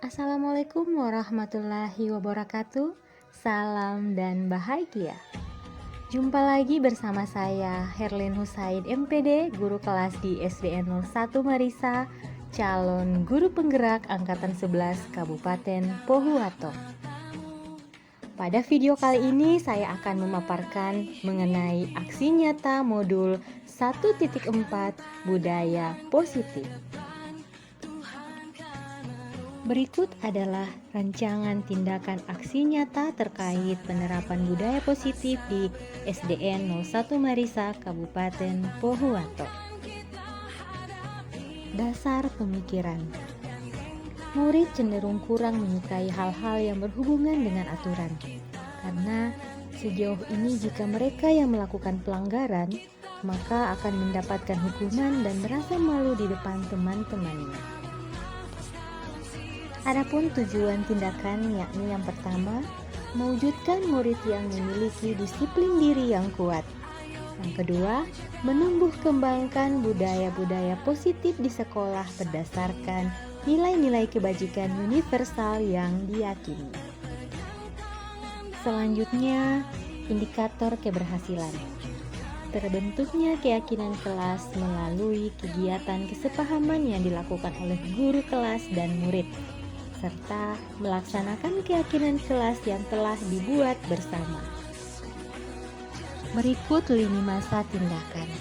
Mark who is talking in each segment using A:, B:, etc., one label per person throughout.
A: Assalamualaikum warahmatullahi wabarakatuh. Salam dan bahagia. Jumpa lagi bersama saya Herlin Husaid MPD, guru kelas di SDN 01 Marisa, calon guru penggerak angkatan 11 Kabupaten Pohuwato. Pada video kali ini saya akan memaparkan mengenai aksi nyata modul 1.4 budaya positif. Berikut adalah rancangan tindakan aksi nyata terkait penerapan budaya positif di SDN 01 Marisa, Kabupaten Pohuwato. Dasar pemikiran. Murid cenderung kurang menyukai hal-hal yang berhubungan dengan aturan, karena sejauh ini jika mereka yang melakukan pelanggaran, maka akan mendapatkan hukuman dan merasa malu di depan teman-temannya. Adapun tujuan tindakan yakni yang pertama, mewujudkan murid yang memiliki disiplin diri yang kuat. Yang kedua, menumbuh kembangkan budaya-budaya positif di sekolah berdasarkan nilai-nilai kebajikan universal yang diyakini. Selanjutnya, indikator keberhasilan. Terbentuknya keyakinan kelas melalui kegiatan kesepahaman yang dilakukan oleh guru kelas dan murid, serta melaksanakan keyakinan kelas yang telah dibuat bersama. Berikut lini masa tindakan.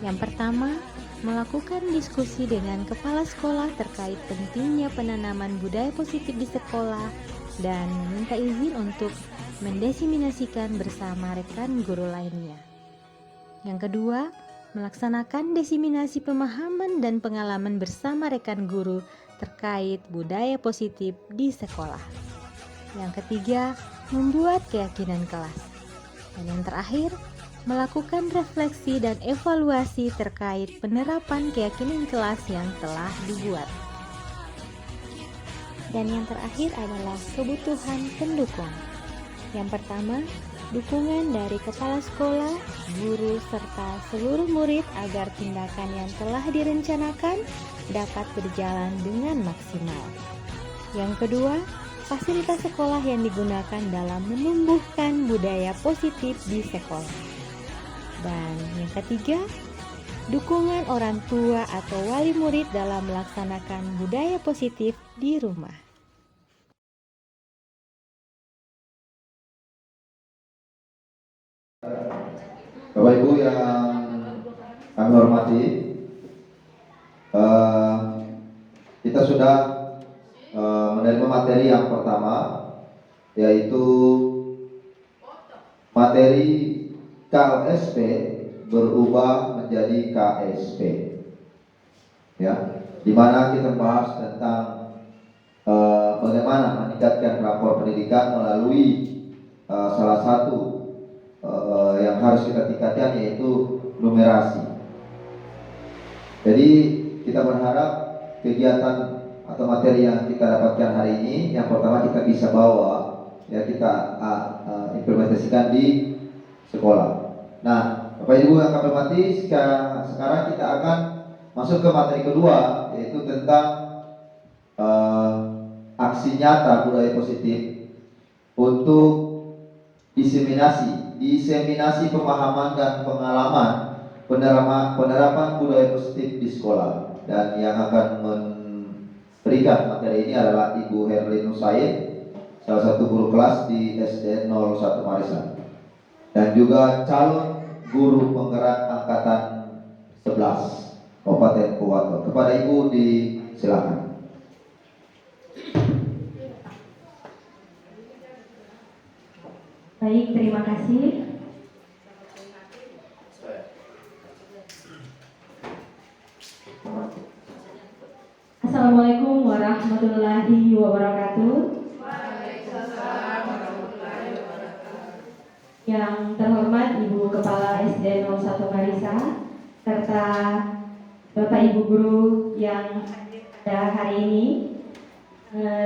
A: Yang pertama, melakukan diskusi dengan kepala sekolah terkait pentingnya penanaman budaya positif di sekolah dan meminta izin untuk mendesiminasikan bersama rekan guru lainnya. Yang kedua, melaksanakan desiminasi pemahaman dan pengalaman bersama rekan guru terkait budaya positif di sekolah. Yang ketiga, membuat keyakinan kelas. Dan yang terakhir, melakukan refleksi dan evaluasi terkait penerapan keyakinan kelas yang telah dibuat. Dan yang terakhir adalah kebutuhan pendukung. Yang pertama, dukungan dari kepala sekolah, guru, serta seluruh murid agar tindakan yang telah direncanakan dapat berjalan dengan maksimal. Yang kedua, fasilitas sekolah yang digunakan dalam menumbuhkan budaya positif di sekolah. Dan yang ketiga, dukungan orang tua atau wali murid dalam melaksanakan budaya positif di rumah.
B: Bapak Ibu yang kami hormati, kita sudah menerima materi yang pertama, yaitu materi KLSP berubah menjadi KSP, ya, di mana kita bahas tentang bagaimana meningkatkan rapor pendidikan melalui salah satu yang harus kita tingkatkan, yaitu numerasi. Jadi kita berharap kegiatan atau materi yang kita dapatkan hari ini, yang pertama kita bisa bawa, ya, kita implementasikan di sekolah. Nah, Bapak Ibu yang kami hormati, sekarang kita akan masuk ke materi kedua, yaitu tentang aksi nyata budaya positif untuk diseminasi pemahaman dan pengalaman penerapan budaya positif di sekolah. Dan yang akan memberikan materi ini adalah Ibu Herlin Husaid, salah satu guru kelas di SDN 01 Marisa, dan juga calon guru penggerak angkatan 11 Kabupaten Pohuwato. Kepada Ibu disilakan.
C: Baik, terima kasih. Assalamualaikum warahmatullahi wabarakatuh. Yang terhormat Ibu Kepala SDN 01 Marisa, serta Bapak Ibu guru yang ada hari ini.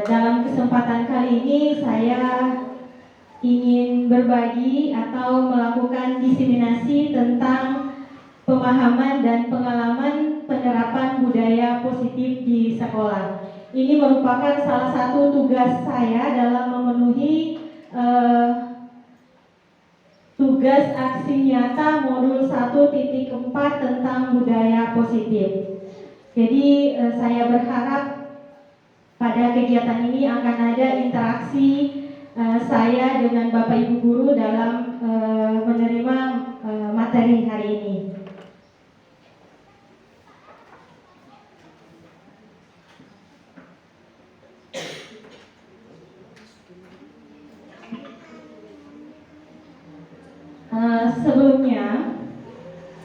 C: Dalam kesempatan kali ini saya ingin berbagi atau melakukan diseminasi tentang pemahaman dan pengalaman penerapan budaya positif di sekolah. Ini merupakan salah satu tugas saya dalam memenuhi tugas aksi nyata modul 1.4 tentang budaya positif. Jadi saya berharap pada kegiatan ini akan ada interaksi saya dengan Bapak Ibu guru dalam menerima materi hari ini. Sebelumnya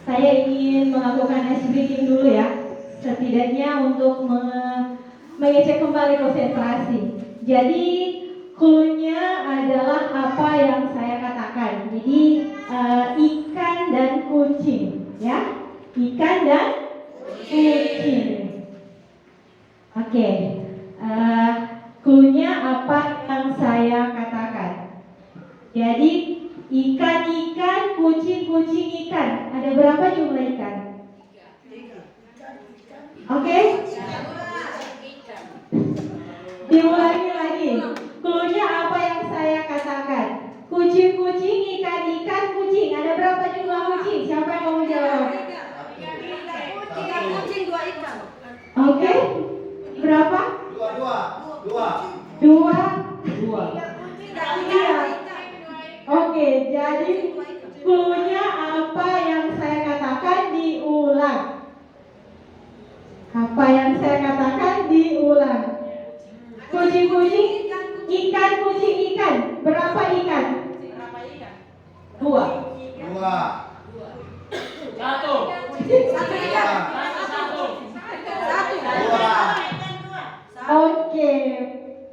C: saya ingin melakukan ice breaking dulu ya, setidaknya untuk mengecek kembali konsentrasi. Jadi clue-nya adalah apa yang saya katakan. Jadi ikan dan kucing, ya, ikan dan kucing. Oke, clue-nya apa yang saya katakan. Jadi ikan-ikan, kucing-kucing ikan. Ada berapa jumlah ikan? Oke? Diulangi lagi. Clue-nya apa yang saya katakan? Kucing-kucing, ikan-ikan, kucing. Ada berapa jumlah kucing? Siapa yang mau jawab?
D: 3 kucing, 2 ikan.
C: Oke? Berapa? Dua. Iya. Oke, jadi clue-nya apa yang saya katakan diulang. Apa yang saya katakan diulang. Kucing-kucing, ikan, kucing, ikan. Berapa ikan? Dua.
D: Satu ikan.
C: Oke,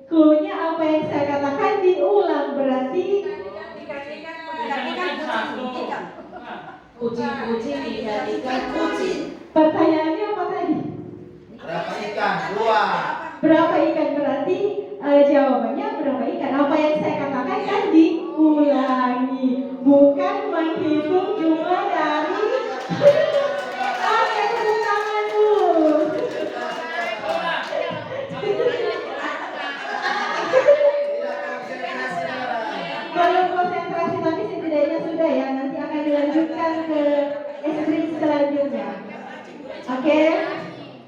C: clue-nya apa yang saya katakan diulang, berarti
D: Kucing, ikan, kucing.
C: pertanyaannya apa tadi?
B: Berapa ikan? 2.
C: Berapa ikan, berarti jawabannya berapa ikan? Apa yang saya katakan kan diulangi, bukan menghitung jumlah dari. Oke, tepuk tangan dulu. Belum konsentrasi tapi setidaknya sudah ya. Nanti akan dilanjutkan ke sprint selanjutnya. Oke.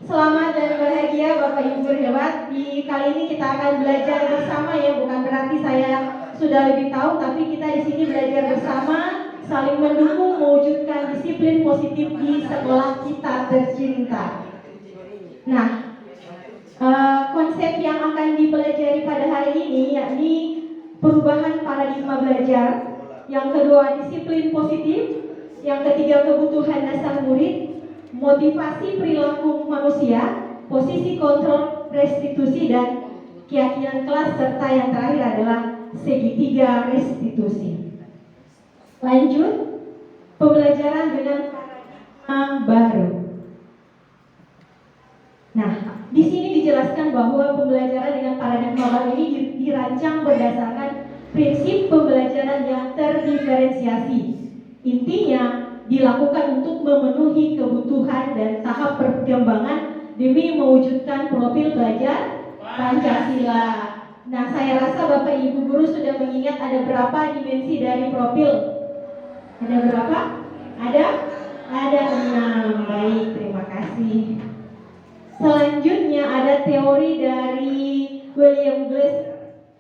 C: Selamat dan bahagia Bapak Ibu guru hebat. Di kali ini kita akan belajar bersama ya, bukan berarti saya sudah lebih tahu, tapi kita di sini belajar bersama, saling mendukung mewujudkan disiplin positif di sekolah kita tercinta. Nah, konsep yang akan dipelajari pada hari ini yakni perubahan paradigma belajar, yang kedua disiplin positif, yang ketiga kebutuhan dasar murid, motivasi perilaku manusia, posisi kontrol restitusi dan keyakinan kelas, serta yang terakhir adalah segitiga restitusi. Lanjut, pembelajaran dengan paradigma baru. Nah, di sini dijelaskan bahwa pembelajaran dengan paradigma baru ini dirancang berdasarkan prinsip pembelajaran yang terdiferensiasi. Intinya dilakukan untuk memenuhi kebutuhan dan tahap perkembangan demi mewujudkan profil pelajar Pancasila. Nah, saya rasa Bapak Ibu guru sudah mengingat ada berapa dimensi dari profil. Ada berapa? Ada 6. Baik, terima kasih. Selanjutnya ada teori dari William Glasser.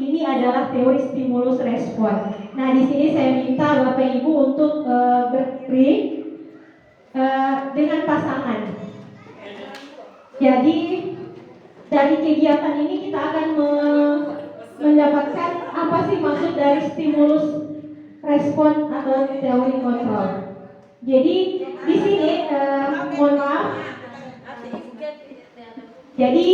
C: Ini adalah teori stimulus respon. Nah, di sini saya minta Bapak Ibu untuk berdiri dengan pasangan. Jadi dari kegiatan ini kita akan mendapatkan apa sih maksud dari stimulus respon atau teori kontrol. Jadi di sini mohon maaf. Jadi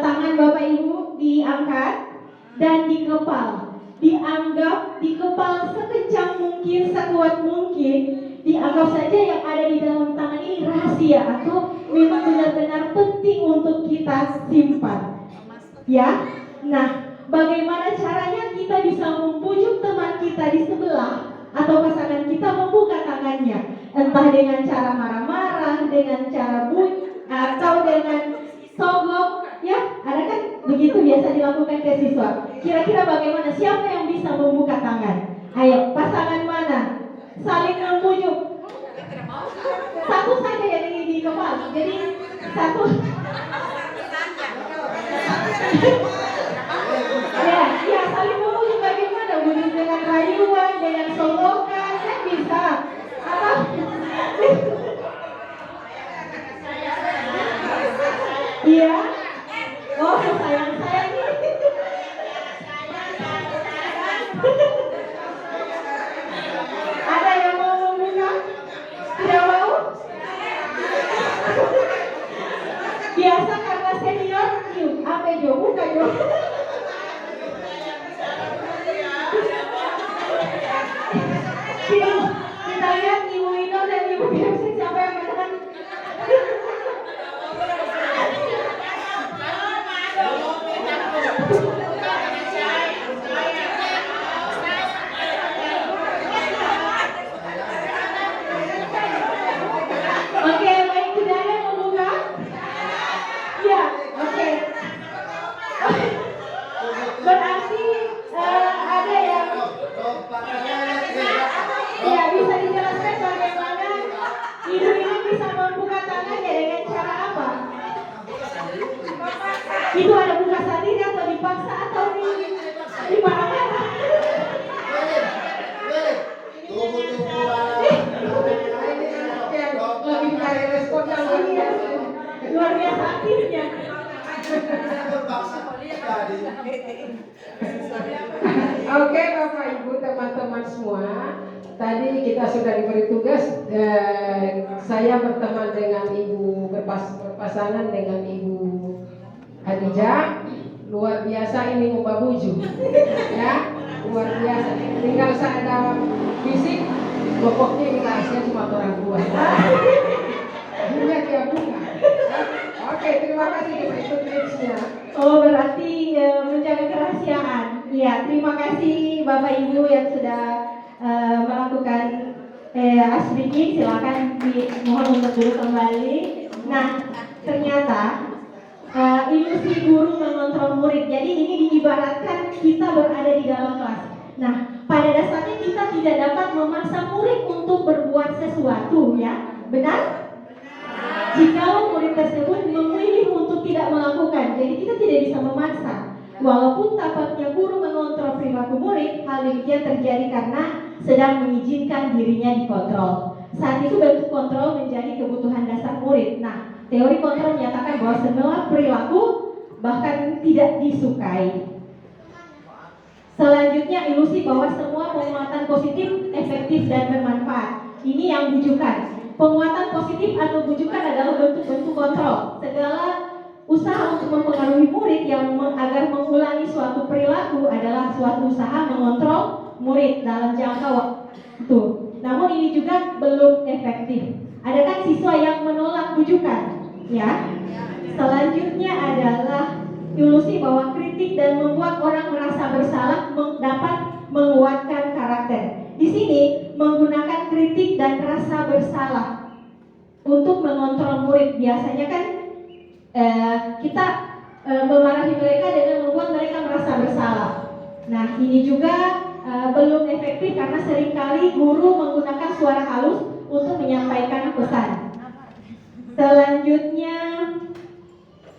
C: tangan Bapak Ibu diangkat dan dikepal. Dianggap dikepal sekencang mungkin, sekuat mungkin. Dianggap saja yang ada di dalam tangan ini rahasia atau memang benar-benar penting untuk kita simpan. Ya. Nah, bagaimana caranya kita bisa membujuk teman kita di sebelah atau pasangan kita membuka tangannya? Entah dengan cara marah-marah, dengan cara bunyi, atau dengan sogok, ya, ada kan Begitu biasa dilakukan ke siswa. Kira-kira bagaimana? Siapa yang bisa membuka tangan? Ayo, pasangan mana? Saling membujuk. Satu saja yang ini di kepala. Jadi satu. Ya, saling membujuk bagaimana? Bujuk dengan rayuan, dengan solokan, kan bisa. Atau iya. Oh, sayang ini. Ada yang mau membuka? Tidak mau? Biasa karena senior, yuk, apa Jo? Buka Jo. Kita lihat Ibu Ino dan Ibu Gemsi siapa yang menang. Oke, baik, tidak ada yang membuka? Ya, oke. Berarti ada yang ya bisa dijelaskan bagaimana ibu ini bisa membuka tangannya dengan cara apa? Itu ada buka sendiri atau dipaksa atau dimarah-marah? Lebih dari respon yang luar biasa aktifnya.
E: Oke Bapak Ibu teman-teman semua, tadi kita sudah diberi tugas. Saya berteman dengan Ibu berpasangan dengan Ibu Khadijah. Luar biasa ini Mbak Buju, ya luar biasa. Tinggal saya ada fisik, pokoknya ini rahasia cuma orang tua. Dunia dia buka. Oke, terima kasih kita ikut nextnya.
C: Oh, berarti menjaga kerahasiaan. Iya, terima kasih Bapak Ibu yang sudah melakukan speaking. Silakan dimohon untuk duduk kembali. Nah, ternyata ilusi guru mengontrol murid. Jadi ini diibaratkan kita berada di dalam kelas. Nah, pada dasarnya kita tidak dapat memaksa murid untuk berbuat sesuatu, ya, benar? Jika murid tersebut memilih untuk tidak melakukan, jadi kita tidak bisa memaksa. Walaupun tampaknya guru mengontrol perilaku murid, hal demikian terjadi karena sedang mengizinkan dirinya dikontrol. Saat itu bentuk kontrol menjadi kebutuhan dasar murid. Nah, teori kontrol menyatakan bahwa semua perilaku bahkan tidak disukai. Selanjutnya ilusi bahwa semua penguatan positif, efektif dan bermanfaat. Ini yang bujukan. Penguatan positif atau bujukan adalah bentuk-bentuk kontrol. Segala usaha untuk mempengaruhi murid yang agar mengulangi suatu perilaku adalah suatu usaha mengontrol murid dalam jangka waktu. Namun ini juga belum efektif. Ada kan siswa yang menolak bujukan, ya? Selanjutnya adalah ilusi bahwa kritik dan membuat orang merasa bersalah dapat menguatkan karakter. Di sini menggunakan kritik dan rasa bersalah untuk mengontrol murid. Biasanya kan kita memarahi mereka dengan membuat mereka merasa bersalah. Nah, ini juga belum efektif karena seringkali guru menggunakan suara halus untuk menyampaikan pesan. Selanjutnya,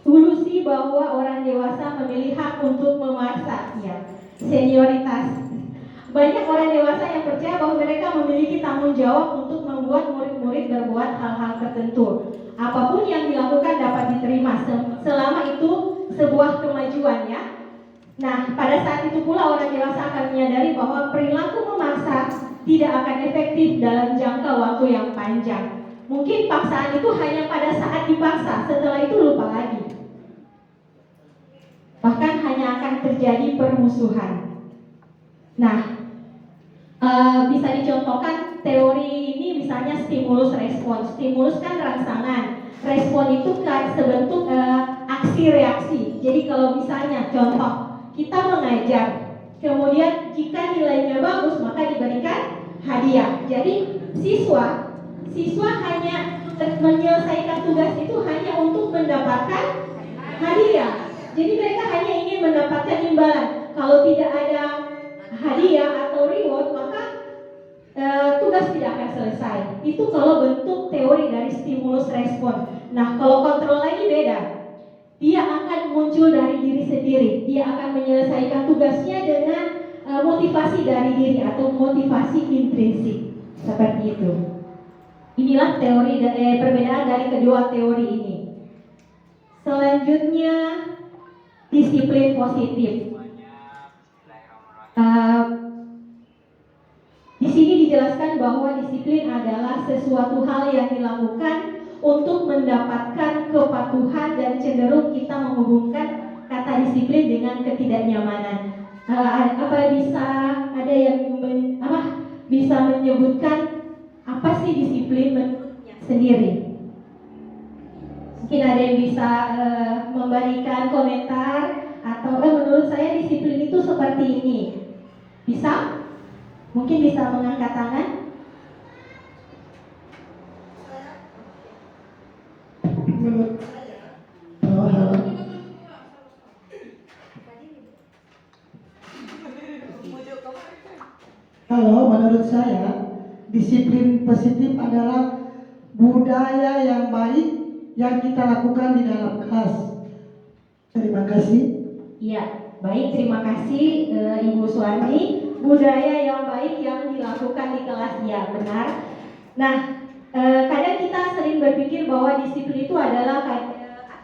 C: ilusi bahwa orang dewasa memilih hak untuk memaksa, ya, senioritas. Banyak orang dewasa yang percaya bahwa mereka memiliki tanggung jawab untuk membuat murid-murid berbuat hal-hal tertentu. Apapun yang dilakukan dapat diterima selama itu sebuah kemajuan, ya. Nah, pada saat itu pula orang dewasa akan menyadari bahwa perilaku memaksa tidak akan efektif dalam jangka waktu yang panjang. Mungkin paksaan itu hanya pada saat dipaksa, setelah itu lupa lagi. Bahkan hanya akan terjadi permusuhan. Nah, bisa dicontohkan teori ini misalnya stimulus respon. Stimulus kan rangsangan, respon itu sebentuk aksi reaksi. Jadi kalau misalnya contoh kita mengajar, kemudian jika nilainya bagus maka diberikan hadiah. Jadi siswa hanya menyelesaikan tugas itu hanya untuk mendapatkan hadiah. Jadi mereka hanya itu kalau bentuk teori dari stimulus respon. Nah, kalau kontrol lagi beda. Dia akan muncul dari diri sendiri. Dia akan menyelesaikan tugasnya dengan motivasi dari diri atau motivasi intrinsik. Seperti itu. Inilah teori perbedaan dari kedua teori ini. Selanjutnya, disiplin positif. Di sini dijelaskan bahwa disiplin adalah sesuatu hal yang dilakukan untuk mendapatkan kepatuhan dan cenderung kita menghubungkan kata disiplin dengan ketidaknyamanan. Ada yang bisa menyebutkan apa sih disiplin menurutnya sendiri? Mungkin ada yang bisa memberikan komentar atau menurut saya disiplin itu seperti ini. Bisa? Mungkin bisa mengangkat tangan.
F: Kalau menurut saya disiplin positif adalah budaya yang baik yang kita lakukan di dalam kelas. Terima kasih.
C: Iya, baik, terima kasih Ibu Suwani. Budaya yang baik yang dilakukan di kelas, ya benar. Nah, kadang kita sering berpikir bahwa disiplin itu adalah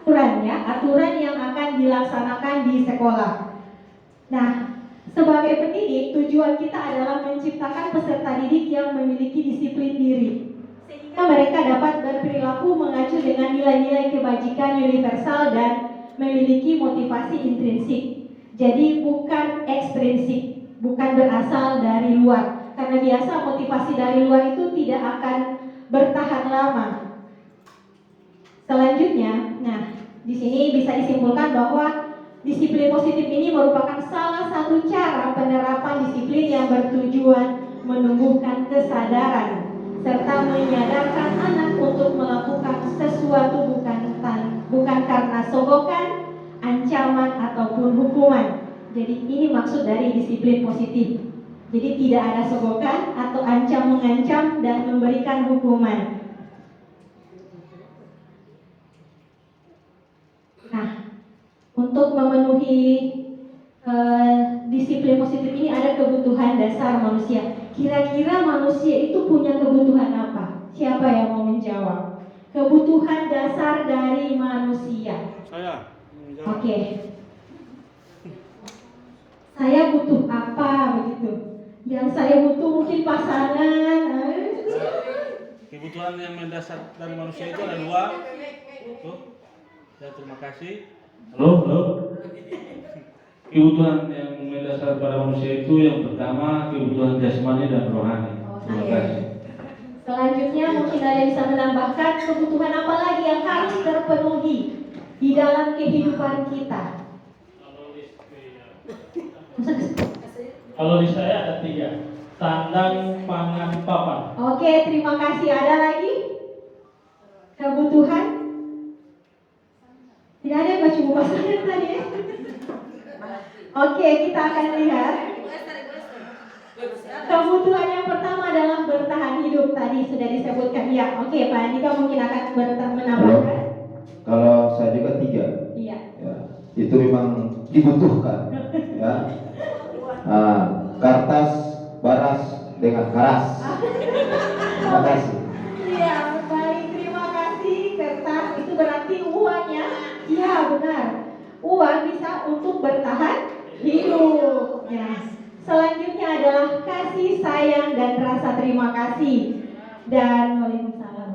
C: aturan yang akan dilaksanakan di sekolah. Nah, sebagai pendidik, tujuan kita adalah menciptakan peserta didik yang memiliki disiplin diri, sehingga mereka dapat berperilaku mengacu dengan nilai-nilai kebajikan universal dan memiliki motivasi intrinsik. Jadi bukan ekstrinsik, bukan berasal dari luar. Karena biasa motivasi dari luar itu tidak akan bertahan lama. Selanjutnya, nah di sini bisa disimpulkan bahwa disiplin positif ini merupakan salah satu cara penerapan disiplin yang bertujuan menumbuhkan kesadaran serta menyadarkan anak untuk melakukan sesuatu bukan karena sogokan, ancaman ataupun hukuman. Jadi ini maksud dari disiplin positif. Jadi tidak ada sogokan atau mengancam dan memberikan hukuman. Nah, untuk memenuhi disiplin positif ini ada kebutuhan dasar manusia. Kira-kira manusia itu punya kebutuhan apa? Siapa yang mau menjawab? Kebutuhan dasar dari manusia.
G: Saya.
C: Oke. Saya butuh apa begitu? Yang saya butuh mungkin pasangan.
G: Kebutuhan yang mendasar dari manusia itu ada dua. Tuh. Ya, terima kasih. Halo. Kebutuhan yang mendasar pada manusia itu yang pertama kebutuhan jasmani dan rohani. Terima kasih.
C: Selanjutnya mungkin ada yang bisa menambahkan kebutuhan apa lagi yang harus terpenuhi di dalam kehidupan kita.
H: Kalau di saya ada 3. Sandang, pangan, papan.
C: Oke, terima kasih. Ada lagi? Kebutuhan? Tidak ada yang baca buku pasangan tadi ya? Oke, kita akan lihat. Kebutuhan yang pertama adalah bertahan hidup. Tadi sudah disebutkan. Ya, oke, Pak Andika mungkin akan menambahkan.
B: Kalau saya juga 3.
C: Iya.
B: Ya, itu memang dibutuhkan. Ya. Kertas, baras dengan keras. Terima kasih.
C: Iya, baik, terima kasih. Kertas itu berarti uang ya? Iya, benar. Uang bisa untuk bertahan hidup. Ya. Selanjutnya adalah kasih sayang dan rasa terima kasih. Dan waalaikumsalam.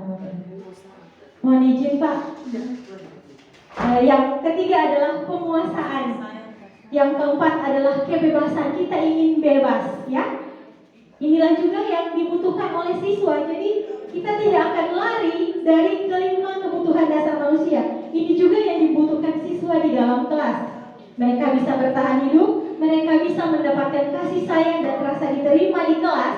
C: Mohon izin Pak. Yang ketiga adalah penguasaan. Yang keempat adalah kebebasan. Kita ingin bebas, ya. Inilah juga yang dibutuhkan oleh siswa. Jadi kita tidak akan lari dari kelima kebutuhan dasar manusia. Ini juga yang dibutuhkan siswa di dalam kelas. Mereka bisa bertahan hidup, mereka bisa mendapatkan kasih sayang dan rasa diterima di kelas.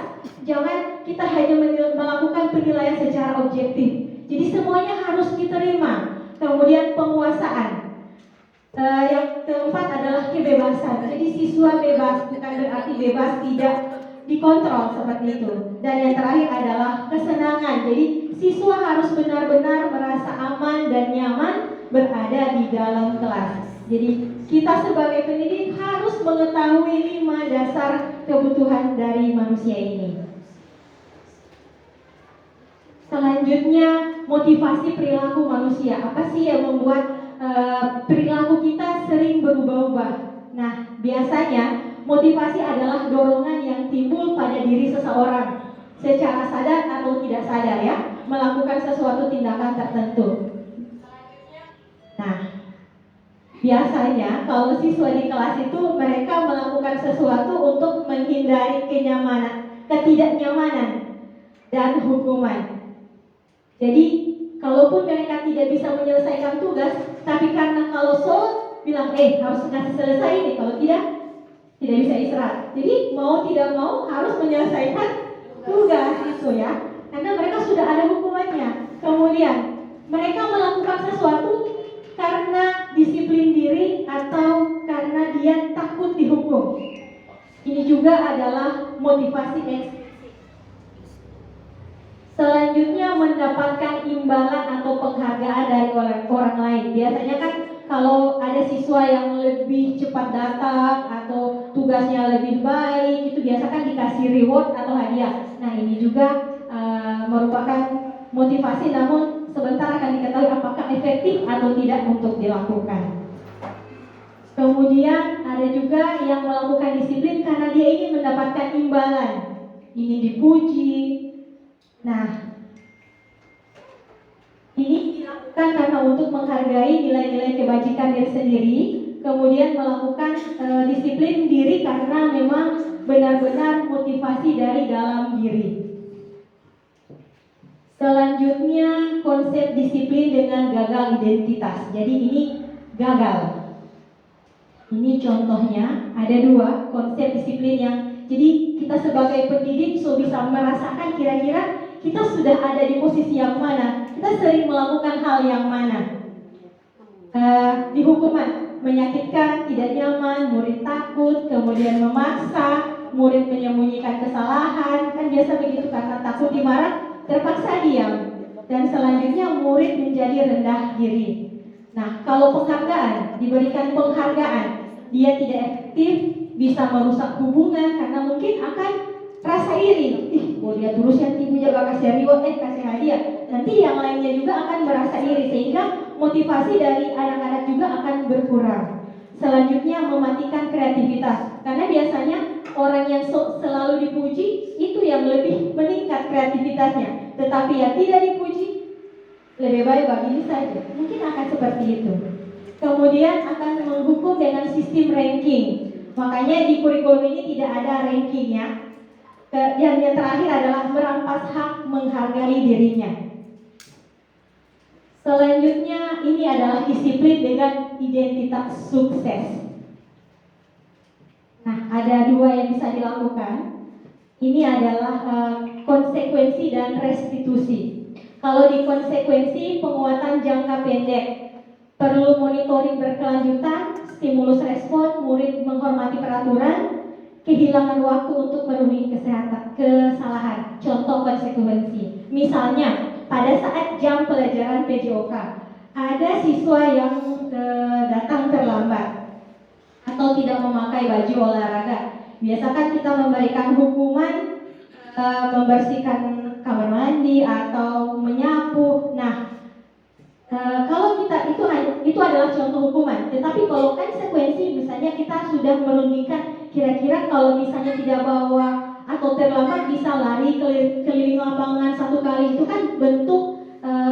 C: Jangan kita hanya melakukan penilaian secara objektif. Jadi semuanya harus diterima. Kemudian penguasaan. Yang keempat adalah kebebasan. Jadi siswa bebas, bukan berarti bebas tidak dikontrol seperti itu. Dan yang terakhir adalah kesenangan. Jadi siswa harus benar-benar merasa aman dan nyaman berada di dalam kelas. Jadi kita sebagai pendidik harus mengetahui 5 dasar kebutuhan dari manusia ini. Selanjutnya, motivasi perilaku manusia. Apa sih yang membuat perilaku kita sering berubah-ubah? Nah, biasanya motivasi adalah dorongan yang timbul pada diri seseorang secara sadar atau tidak sadar ya, melakukan sesuatu tindakan tertentu. Nah, biasanya kalau siswa di kelas itu mereka melakukan sesuatu untuk menghindari ketidaknyamanan dan hukuman. Jadi, kalaupun mereka tidak bisa menyelesaikan tugas, tapi karena kalau bilang, harus ngasih selesai ini, kalau tidak bisa istirahat. Jadi, mau tidak mau harus menyelesaikan tugas itu ya, karena mereka sudah ada hukumannya. Kemudian, mereka melakukan sesuatu karena disiplin diri atau karena dia takut dihukum. Ini juga adalah motivasi ekstrinsi. Selanjutnya, mendapatkan imbalan atau penghargaan dari orang lain. Biasanya kan kalau ada siswa yang lebih cepat datang atau tugasnya lebih baik, itu biasa kan dikasih reward atau hadiah. Nah, ini juga merupakan motivasi, namun sebentar akan diketahui apakah efektif atau tidak untuk dilakukan. Kemudian ada juga yang melakukan disiplin karena dia ingin mendapatkan imbalan, ingin dipuji. Nah, ini dilakukan karena untuk menghargai nilai-nilai kebajikan diri sendiri, kemudian melakukan disiplin diri karena memang benar-benar motivasi dari dalam diri. Selanjutnya, konsep disiplin dengan gagal identitas. Jadi ini gagal. Ini contohnya, ada 2 konsep disiplin yang jadi kita sebagai pendidik bisa merasakan kira-kira kita sudah ada di posisi yang mana, kita sering melakukan hal yang mana. Di hukuman, menyakitkan, tidak nyaman, murid takut, kemudian memaksa, murid menyembunyikan kesalahan, kan biasa begitu karena takut dimarah, terpaksa diam. Dan selanjutnya murid menjadi rendah diri. Nah, kalau penghargaan, diberikan penghargaan, dia tidak efektif, bisa merusak hubungan karena mungkin akan rasa iri. Dia terus yang ibunya gak kasih reward, kasih hadiah. Nanti yang lainnya juga akan merasa iri sehingga motivasi dari anak-anak juga akan berkurang. Selanjutnya, mematikan kreativitas. Karena biasanya orang yang selalu dipuji itu yang lebih meningkat kreativitasnya. Tetapi yang tidak dipuji lebih baik begini saja. Mungkin akan seperti itu. Kemudian akan menghukum dengan sistem ranking. Makanya di kurikulum ini tidak ada rankingnya. Dan yang terakhir adalah merampas hak menghargai dirinya. Selanjutnya, ini adalah disiplin dengan identitas sukses. Nah, ada 2 yang bisa dilakukan. Ini adalah konsekuensi dan restitusi. Kalau di konsekuensi, penguatan jangka pendek, perlu monitoring berkelanjutan, stimulus respon, murid menghormati peraturan, kehilangan waktu untuk memenuhi kesalahan. Contoh konsekuensi, misalnya pada saat jam pelajaran PJOK, ada siswa yang datang terlambat atau tidak memakai baju olahraga. Biasakan kita memberikan hukuman membersihkan kamar mandi atau menyapu. Nah, kalau kita itu adalah contoh hukuman. Tetapi kalau konsekuensi, misalnya kita sudah menurunkan kira-kira kalau misalnya tidak bawa atau terlambat bisa lari keliling lapangan 1 kali, itu kan bentuk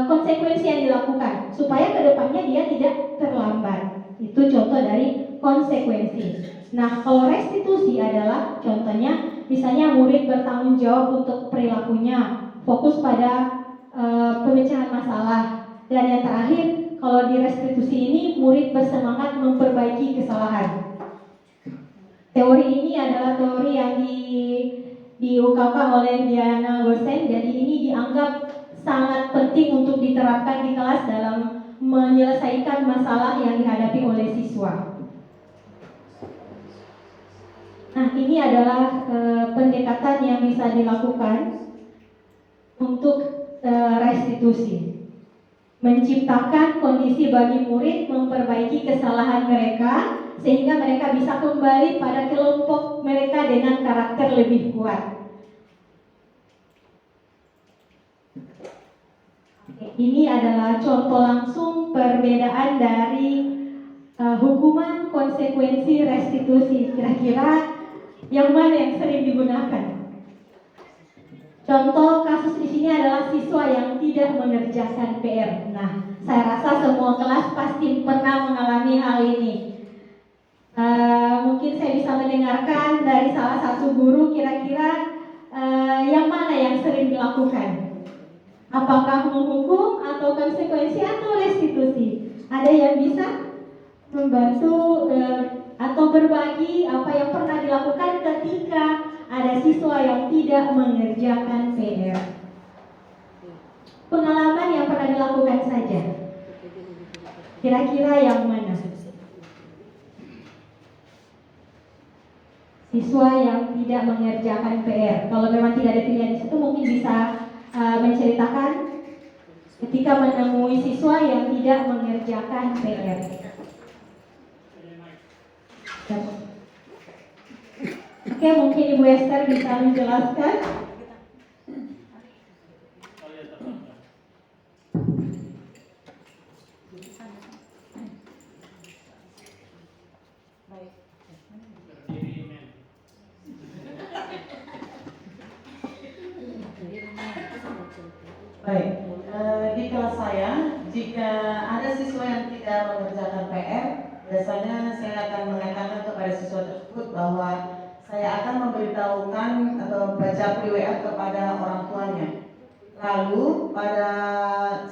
C: konsekuensi yang dilakukan supaya kedepannya dia tidak terlambat. Itu contoh dari konsekuensi. Nah, kalau restitusi adalah contohnya misalnya murid bertanggung jawab untuk perilakunya, fokus pada pemecahan masalah. Dan yang terakhir, kalau di restitusi ini murid bersemangat memperbaiki kesalahan. Teori ini adalah teori yang diungkapkan oleh Diana Gosen. Jadi ini dianggap sangat penting untuk diterapkan di kelas dalam menyelesaikan masalah yang dihadapi oleh siswa. Nah, ini adalah pendekatan yang bisa dilakukan untuk restitusi. Menciptakan kondisi bagi murid memperbaiki kesalahan mereka sehingga mereka bisa kembali pada kelompok mereka dengan karakter lebih kuat. Ini adalah contoh langsung perbedaan dari hukuman, konsekuensi, restitusi. Kira-kira yang mana yang sering digunakan? Contoh kasus di sini adalah siswa yang tidak mengerjakan PR. Nah, saya rasa semua kelas pasti pernah mengalami hal ini. Mungkin saya bisa mendengarkan dari salah satu guru kira-kira yang mana yang sering dilakukan. Apakah menghukum atau konsekuensi atau restitusi? Ada yang bisa membantu atau berbagi apa yang pernah dilakukan ketika ada siswa yang tidak mengerjakan PR. Pengalaman yang pernah dilakukan saja. Kira-kira yang mana? Siswa yang tidak mengerjakan PR. Kalau memang tidak ada pilihan di situ, mungkin bisa menceritakan ketika menemui siswa yang tidak mengerjakan PR. Oke, mungkin Ibu Esther bisa menjelaskan.
I: Baik, di kelas saya, jika ada siswa yang tidak mengerjakan PR, biasanya saya akan mengatakan kepada siswa tersebut bahwa saya akan memberitahukan atau baca WA kepada orang tuanya. Lalu pada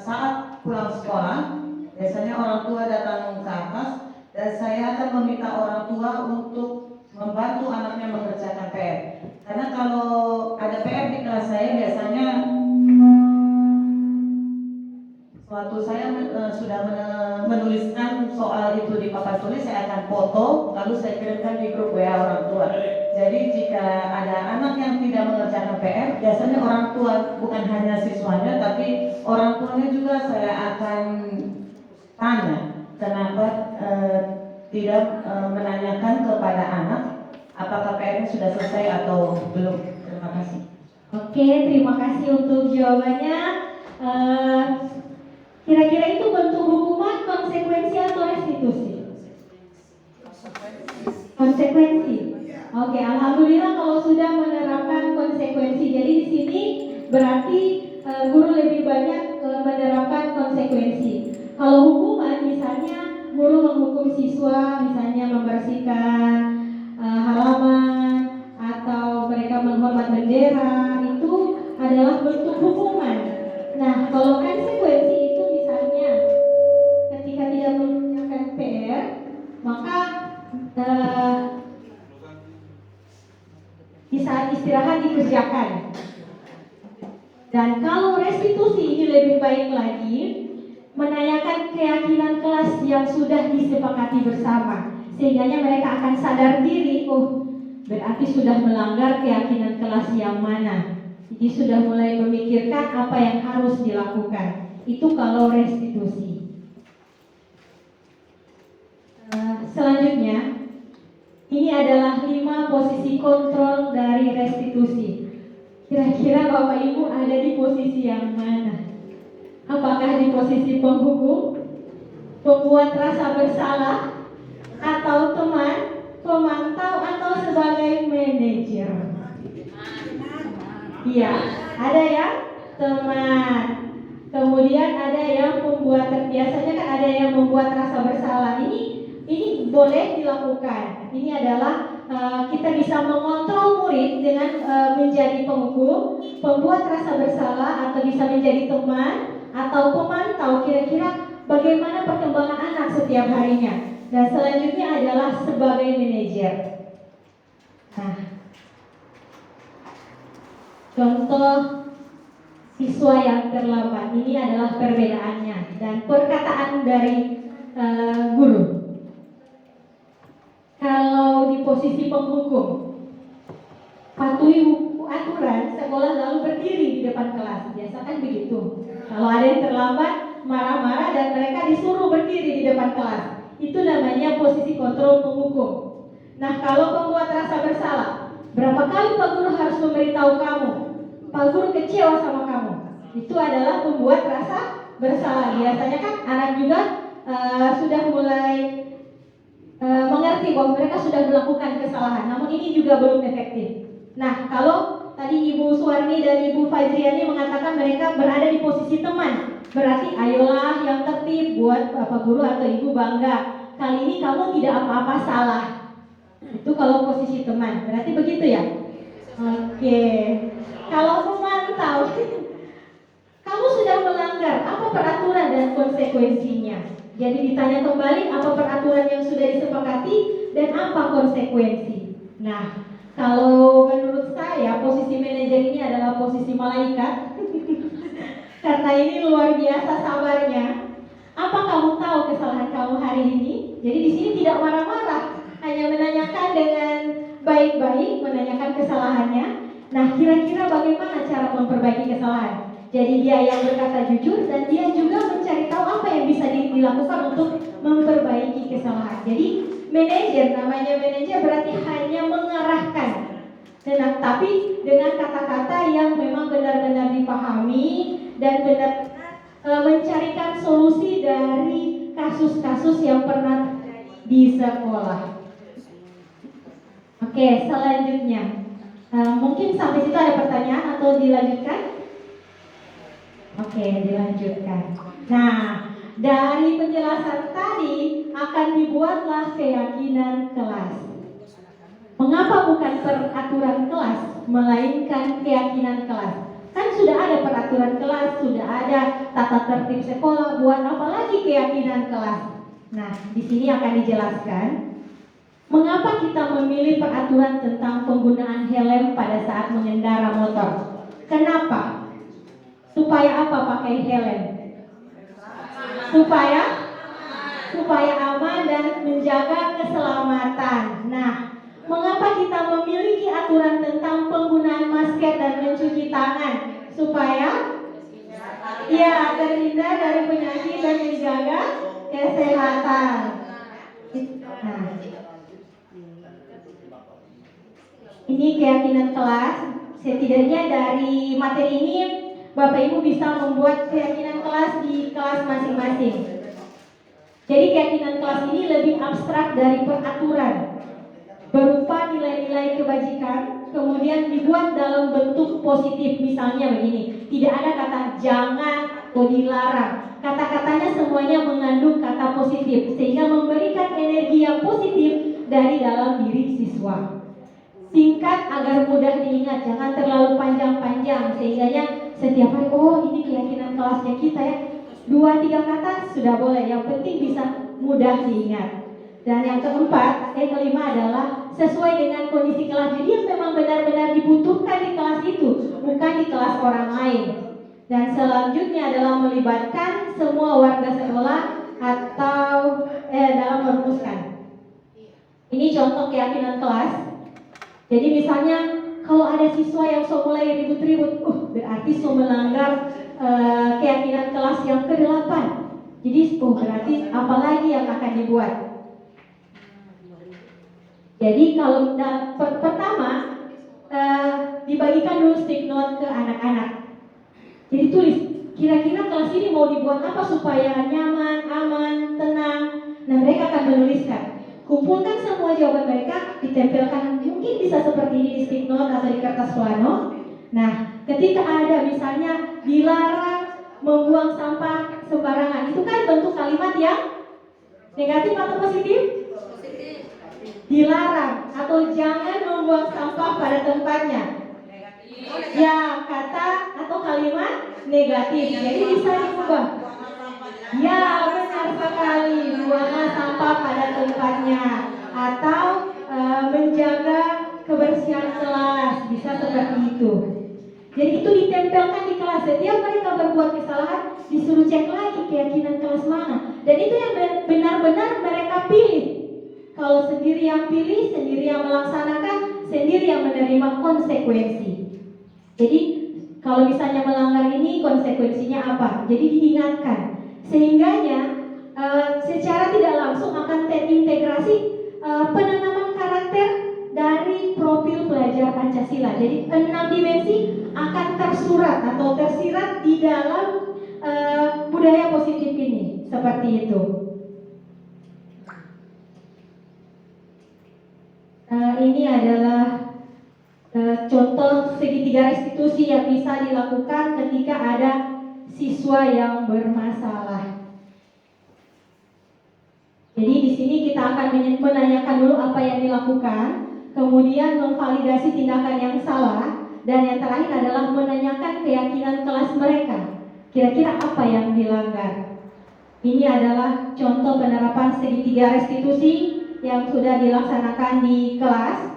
I: saat pulang sekolah, biasanya orang tua datang ke atas dan saya akan meminta orang tua untuk membantu anaknya mengerjakan PR. Karena kalau ada PR di kelas saya biasanya waktu saya sudah menuliskan soal itu di papan tulis, saya akan foto lalu saya kirimkan di grup WA orang tua. Jadi jika ada anak yang tidak mengerjakan PR, biasanya orang tua, bukan hanya siswanya tapi orang tuanya juga saya akan tanya kenapa tidak menanyakan kepada anak apakah PR-nya sudah selesai atau belum. Terima kasih.
C: Oke, terima kasih untuk jawabannya. Kira-kira itu bentuk hukuman, konsekuensi atau restitusi? Konsekuensi. Oke, alhamdulillah kalau sudah menerapkan konsekuensi. Jadi di sini berarti guru lebih banyak menerapkan konsekuensi. Kalau hukuman, misalnya guru menghukum siswa, misalnya membersihkan halaman atau mereka menghormat bendera, itu adalah bentuk hukuman. Nah, kalau konsekuensi itu misalnya ketika tidak mengerjakan PR, maka di saat istirahat dikerjakan. Dan kalau restitusi ini lebih baik lagi, menanyakan keyakinan kelas yang sudah disepakati bersama, sehingga mereka akan sadar diri, oh berarti sudah melanggar keyakinan kelas yang mana. Jadi sudah mulai memikirkan apa yang harus dilakukan. Itu kalau restitusi. Selanjutnya, ini adalah 5 posisi kontrol dari restitusi. Kira-kira Bapak Ibu ada di posisi yang mana? Apakah di posisi penghukum, pembuat rasa bersalah, atau teman, pemantau, atau sebagai manajer? Iya, ada yang teman. Kemudian ada yang pembuat, biasanya kan ada yang membuat rasa bersalah. Ini boleh dilakukan. Ini adalah kita bisa mengontrol murid dengan menjadi penghukum, pembuat rasa bersalah, atau bisa menjadi teman atau pemantau. Kira-kira bagaimana perkembangan anak setiap harinya. Dan selanjutnya adalah sebagai manajer. Nah, contoh siswa yang terlambat ini adalah perbedaannya dan perkataan dari guru. Kalau di posisi penghukum, mematuhi aturan sekolah lalu berdiri di depan kelas. Biasa kan begitu. Kalau ada yang terlambat, marah-marah dan mereka disuruh berdiri di depan kelas. Itu namanya posisi kontrol penghukum. Nah, kalau pembuat rasa bersalah, berapa kali Pak Guru harus memberitahu kamu? Pak Guru kecewa sama kamu. Itu adalah pembuat rasa bersalah. Biasanya kan anak juga sudah mulai mengerti bahwa mereka sudah melakukan kesalahan. Namun ini juga belum efektif. Nah, kalau tadi Ibu Suwarni dan Ibu Fajriani mengatakan mereka berada di posisi teman, berarti ayolah yang tertib, buat Bapak Guru atau Ibu bangga. Kali ini kamu tidak apa-apa salah. Itu kalau posisi teman, berarti begitu ya? Oke. Kalau memantau, kamu sudah melanggar, apa peraturan dan konsekuensinya? Jadi ditanya kembali apa peraturan yang sudah disepakati dan apa konsekuensi. Nah, kalau menurut saya posisi manajer ini adalah posisi malaikat. Karena ini luar biasa sabarnya. Apa kamu tahu kesalahan kamu hari ini? Jadi di sini tidak marah-marah, hanya menanyakan dengan baik-baik, menanyakan kesalahannya. Nah, kira-kira bagaimana cara memperbaiki kesalahan? Jadi dia yang berkata jujur dan dia juga mencari tahu apa yang bisa dilakukan untuk memperbaiki kesalahan. Jadi manajer, namanya manajer berarti hanya mengarahkan. Tapi dengan kata-kata yang memang benar-benar dipahami dan benar-benar mencarikan solusi dari kasus-kasus yang pernah terjadi di sekolah. Oke, selanjutnya. Mungkin sampai situ ada pertanyaan atau dilanjutkan? Oke, dilanjutkan. Nah, dari penjelasan tadi akan dibuatlah keyakinan kelas. Mengapa bukan peraturan kelas, melainkan keyakinan kelas? Kan sudah ada peraturan kelas, sudah ada tata tertib sekolah, buat apa lagi keyakinan kelas? Nah, di sini akan dijelaskan mengapa kita memilih peraturan tentang penggunaan helm pada saat mengendara motor. Kenapa? Supaya apa pakai helm? Supaya aman dan menjaga keselamatan. Nah, mengapa kita memiliki aturan tentang penggunaan masker dan mencuci tangan? Supaya terhindar dari penyakit dan menjaga kesehatan. Nah, ini keyakinan kelas. Setidaknya dari materi ini Bapak Ibu bisa membuat keyakinan kelas di kelas masing-masing. Jadi keyakinan kelas ini lebih abstrak dari peraturan, berupa nilai-nilai kebajikan, kemudian dibuat dalam bentuk positif. Misalnya begini, tidak ada kata jangan atau dilarang. Kata-katanya semuanya mengandung kata positif, sehingga memberikan energi yang positif dari dalam diri siswa. Singkat agar mudah diingat, jangan terlalu panjang-panjang, sehingga setiap hari, oh ini keyakinan kelasnya kita ya, 2-3 kata sudah boleh, yang penting bisa mudah diingat. Dan yang kelima adalah sesuai dengan kondisi kelas. Jadi yang memang benar-benar dibutuhkan di kelas itu, bukan di kelas orang lain. Dan selanjutnya adalah melibatkan semua warga sekolah atau dalam merumuskan. Ini contoh keyakinan kelas. Jadi misalnya kalau ada siswa yang mulai ribut-ribut, berarti melanggar keyakinan kelas yang ke-8. Jadi berarti apalagi yang akan dibuat. Jadi kalau pertama dibagikan dulu stick note ke anak-anak. Jadi tulis, kira-kira kelas ini mau dibuat apa supaya nyaman, aman, tenang. Nah, mereka akan menuliskan. Kumpulkan semua jawaban mereka, ditempelkan, mungkin bisa seperti ini di stick note atau di kertas plano. Nah, ketika ada misalnya dilarang membuang sampah sembarangan, itu kan bentuk kalimat yang negatif atau positif? Dilarang atau jangan membuang sampah pada tempatnya. Ya, kata atau kalimat negatif. Jadi bisa diubah. Ya, benar sekali. Buanglah sampah pada tempatnya. Atau menjaga kebersihan kelas. Bisa seperti itu. Jadi itu ditempelkan di kelas. Setiap mereka berbuat kesalahan, disuruh cek lagi keyakinan kelas mana. Dan itu yang benar-benar mereka pilih. Kalau sendiri yang pilih, sendiri yang melaksanakan, sendiri yang menerima konsekuensi. Jadi kalau misalnya melanggar ini konsekuensinya apa? Jadi diingatkan, sehingganya secara tidak langsung akan terintegrasi penanaman karakter dari profil pelajar Pancasila. Jadi 6 dimensi akan tersurat atau tersirat di dalam budaya positif ini, seperti itu. Ini adalah contoh segitiga restitusi yang bisa dilakukan ketika ada siswa yang bermasalah. Jadi di sini kita akan menanyakan dulu apa yang dilakukan, kemudian memvalidasi tindakan yang salah, dan yang terakhir adalah menanyakan keyakinan kelas mereka. Kira-kira apa yang dilanggar? Ini adalah contoh penerapan segitiga restitusi yang sudah dilaksanakan di kelas.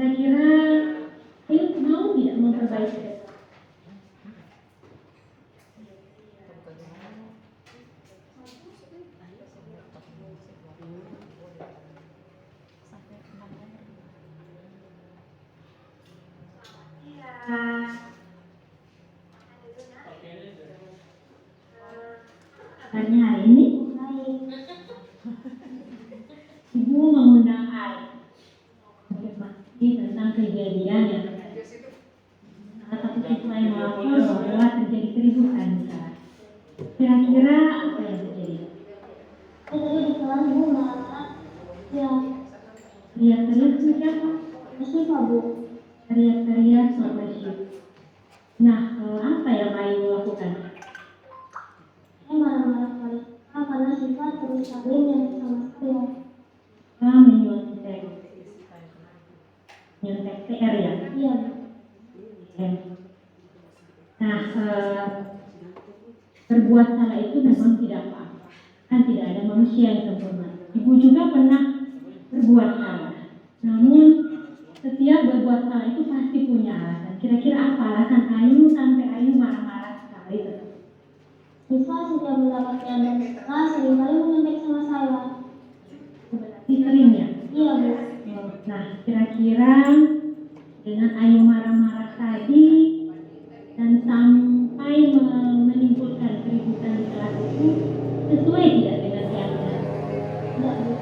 C: Kira-kira mau tidak memperbaiki? Karena hari ini Ibu mengundang Ai tentang kejadian yang salah satu siswa yang melapor bahwa terjadi keributan. Kira-kira apa yang terjadi?
J: Tadi di kelas Bu marah, ya
C: Teriak-teriak siapa?
J: siapa Bu?
C: Teriak-teriak sama siapa? Nah, apa yang Ayu lakukan?
J: Saya marah-marah kali karena Siva terus saling yang sama saya.
C: Menyontek PR ya?
J: Iya.
C: Nah, berbuat salah itu memang tidak apa-apa. Kan tidak ada manusia yang sempurna. Ibu juga pernah berbuat salah. Namun setiap berbuat salah itu pasti punya alasan. Kira-kira apa alasan Ayu sampai Ayu marah-marah sekali itu?
J: Siva sudah mendapatkan dan setelah seringkali menyontek sama saya.
C: Berarti sering ya?
J: Iya Bu.
C: Nah, kira-kira dengan Ayu marah-marah tadi dan sampai menimbulkan keributan di kelas itu sesuai tidak dengan keyakinan?
J: Tidak Bu.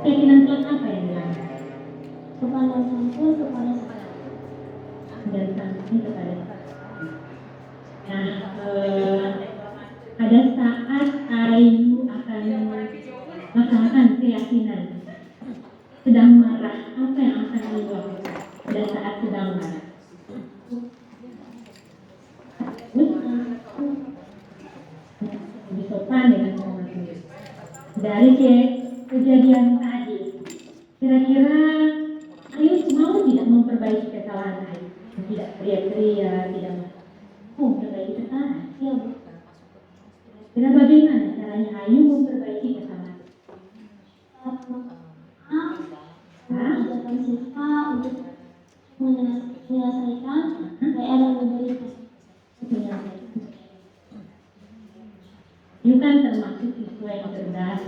C: Keyakinan kelas apa yang dilanggar?
J: Kepada santun kepada saya.
C: Dan santun kepada saya.
J: Nah, pada saat Ayu akan melaksanakan keyakinan, sedang marah, apa yang akan Ayu lakukan pada saat sedang marah? Lebih sopan dengan menghormati. Dari kejadian tadi, kira-kira Ayu mau tidak memperbaiki kesalahan Ayu? Tidak teriak-teriak, tidak memperbaiki kesalahan. Ya, Bu. Kira bagaimana caranya Ayu memperbaiki kesalahan? Mengajarkan siswa untuk menyelesaikan PR yang diberikan. Ayu kan termasuk siswa yang cerdas.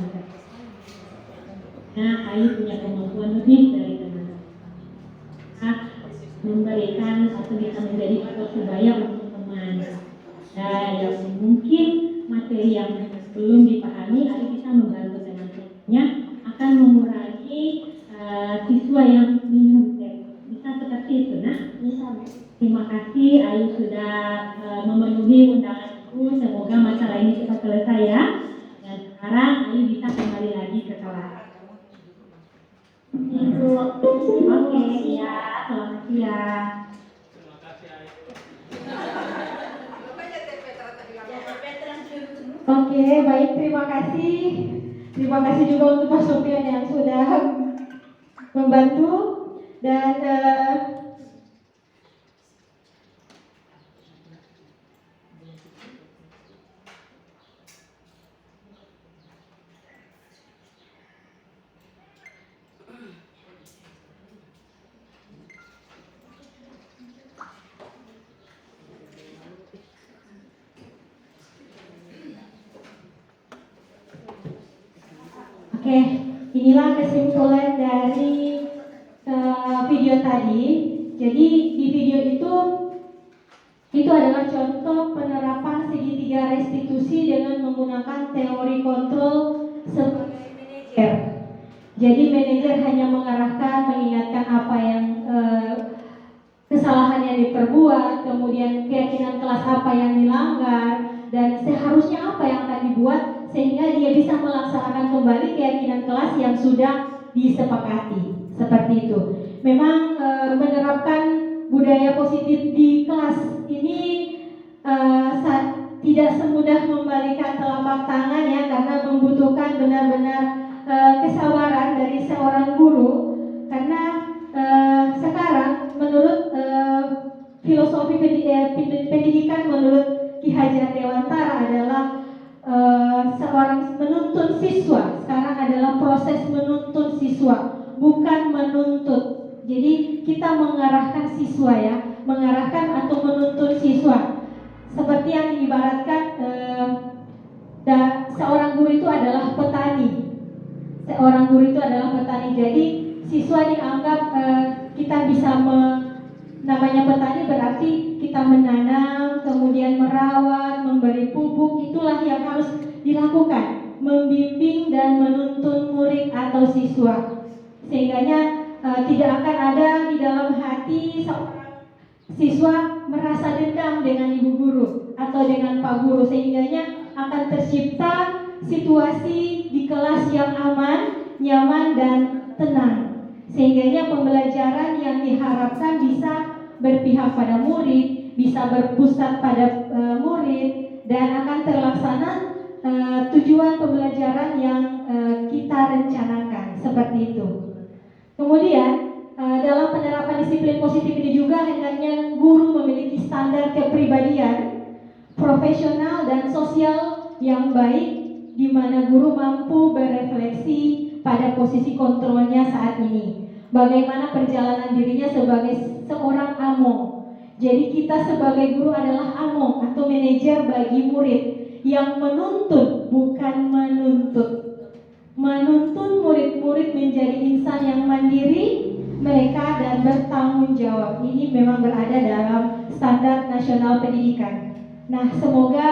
J: Nah, Ayu punya kemampuan lebih dari teman-teman. Memberikan atau bisa menjadi persebaya untuk teman. Nah, yang mungkin materi yang belum dipahami, Ayu bisa membantu teman-temannya akan mengurangi siswa yang minum teh. Bisa seperti itu, nah? Bisa. Terima kasih, Ayu sudah memenuhi undanganku. Semoga masalah ini cepat selesai ya. Dan sekarang Ayu bisa kembali lagi ke kelas. Oke, ya, selamat siang.
C: Oke, baik, terima kasih. Terima kasih juga untuk Pak Sofian yang sudah membantu dan oke, inilah kesimpulan dari video tadi. Jadi di video itu adalah contoh penerapan segitiga restitusi dengan menggunakan teori kontrol sebagai manajer. Jadi manajer hanya mengarahkan, mengingatkan apa yang kesalahan yang diperbuat, kemudian keyakinan kelas apa yang dilanggar, dan seharusnya apa yang akan dibuat sehingga dia bisa melaksanakan kembali keyakinan kelas yang sudah disepakati. Seperti itu. Memang menerapkan budaya positif di kelas ini tidak semudah membalikan telapak tangan ya, karena membutuhkan benar-benar kesabaran dari seorang guru. Karena sekarang menurut filosofi pendidikan menurut Ki Hajar Dewantara adalah seorang menuntun siswa. Sekarang adalah proses menuntun siswa, bukan menuntut. Jadi kita mengarahkan siswa ya, mengarahkan atau menuntun siswa. Seperti yang diibaratkan seorang guru itu adalah petani. Seorang guru itu adalah petani. Jadi siswa dianggap kita bisa namanya petani berarti kita menanam, kemudian merawat, memberi pupuk, itulah yang harus dilakukan, membimbing dan menuntun murid atau siswa. Sehingganya tidak akan ada di dalam hati seorang siswa merasa dendam dengan ibu guru atau dengan pak guru, sehingganya akan tercipta situasi di kelas yang aman, nyaman dan tenang. Sehingganya pembelajaran yang diharapkan bisa berpihak pada murid, bisa berpusat pada murid, dan akan terlaksana tujuan pembelajaran yang kita rencanakan, seperti itu. Kemudian dalam penerapan disiplin positif ini juga hendaknya guru memiliki standar kepribadian, profesional dan sosial yang baik, di mana guru mampu berefleksi pada posisi kontrolnya saat ini. Bagaimana perjalanan dirinya sebagai seorang among. Jadi kita sebagai guru adalah among atau manajer bagi murid yang menuntun, bukan menuntut. Menuntun murid-murid menjadi insan yang mandiri, mereka dan bertanggung jawab. Ini memang berada dalam standar nasional pendidikan. Nah, semoga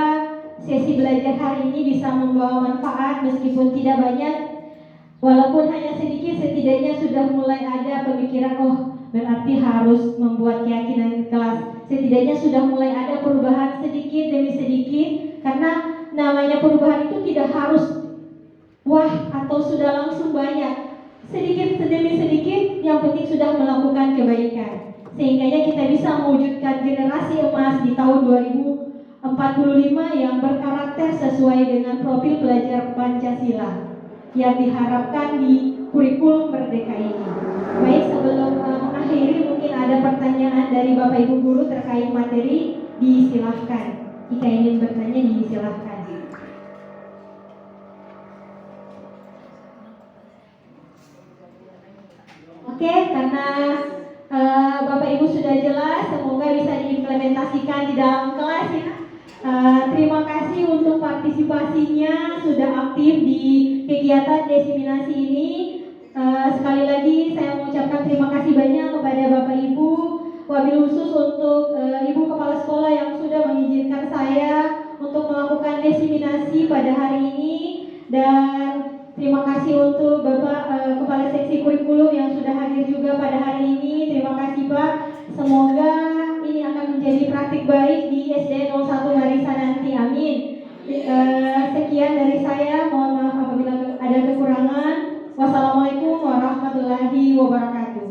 C: sesi belajar hari ini bisa membawa manfaat meskipun tidak banyak. Walaupun hanya sedikit, setidaknya sudah mulai ada pemikiran, oh berarti harus membuat keyakinan kelas setidaknya sudah mulai ada perubahan sedikit demi sedikit, karena namanya perubahan itu tidak harus wah atau sudah langsung banyak. Sedikit demi sedikit, yang penting sudah melakukan kebaikan. Sehingganya kita bisa mewujudkan generasi emas di tahun 2045 yang berkarakter sesuai dengan profil pelajar Pancasila yang diharapkan di kurikulum Merdeka ini. Baik, sebelum mengakhiri, mungkin ada pertanyaan dari Bapak Ibu guru terkait materi, disilahkan. Jika ingin bertanya, disilahkan. Oke, karena Bapak Ibu sudah jelas, semoga bisa diimplementasikan di dalam kelas ya. Terima kasih untuk partisipasinya, sudah aktif di kegiatan diseminasi ini. Sekali lagi saya mengucapkan terima kasih banyak kepada Bapak Ibu, wabil khusus untuk Ibu Kepala Sekolah yang sudah mengizinkan saya untuk melakukan diseminasi pada hari ini, dan terima kasih untuk Bapak Kepala Seksi Kurikulum yang sudah hadir juga pada hari ini. Terima kasih Pak. Semoga ini akan menjadi praktik baik di SD 01 Marisa nanti. Amin. Sekian dari saya. Mohon maaf apabila ada kekurangan. Wassalamualaikum warahmatullahi wabarakatuh.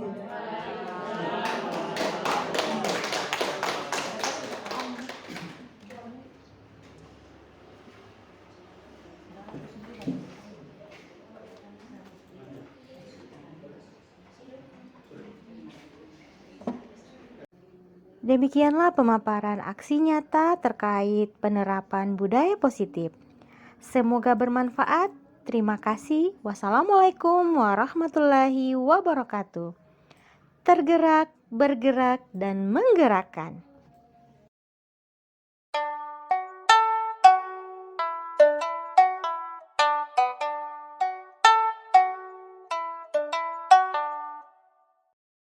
A: Demikianlah pemaparan aksi nyata terkait penerapan budaya positif. Semoga bermanfaat. Terima kasih. Wassalamualaikum warahmatullahi wabarakatuh. Tergerak, bergerak, dan menggerakkan.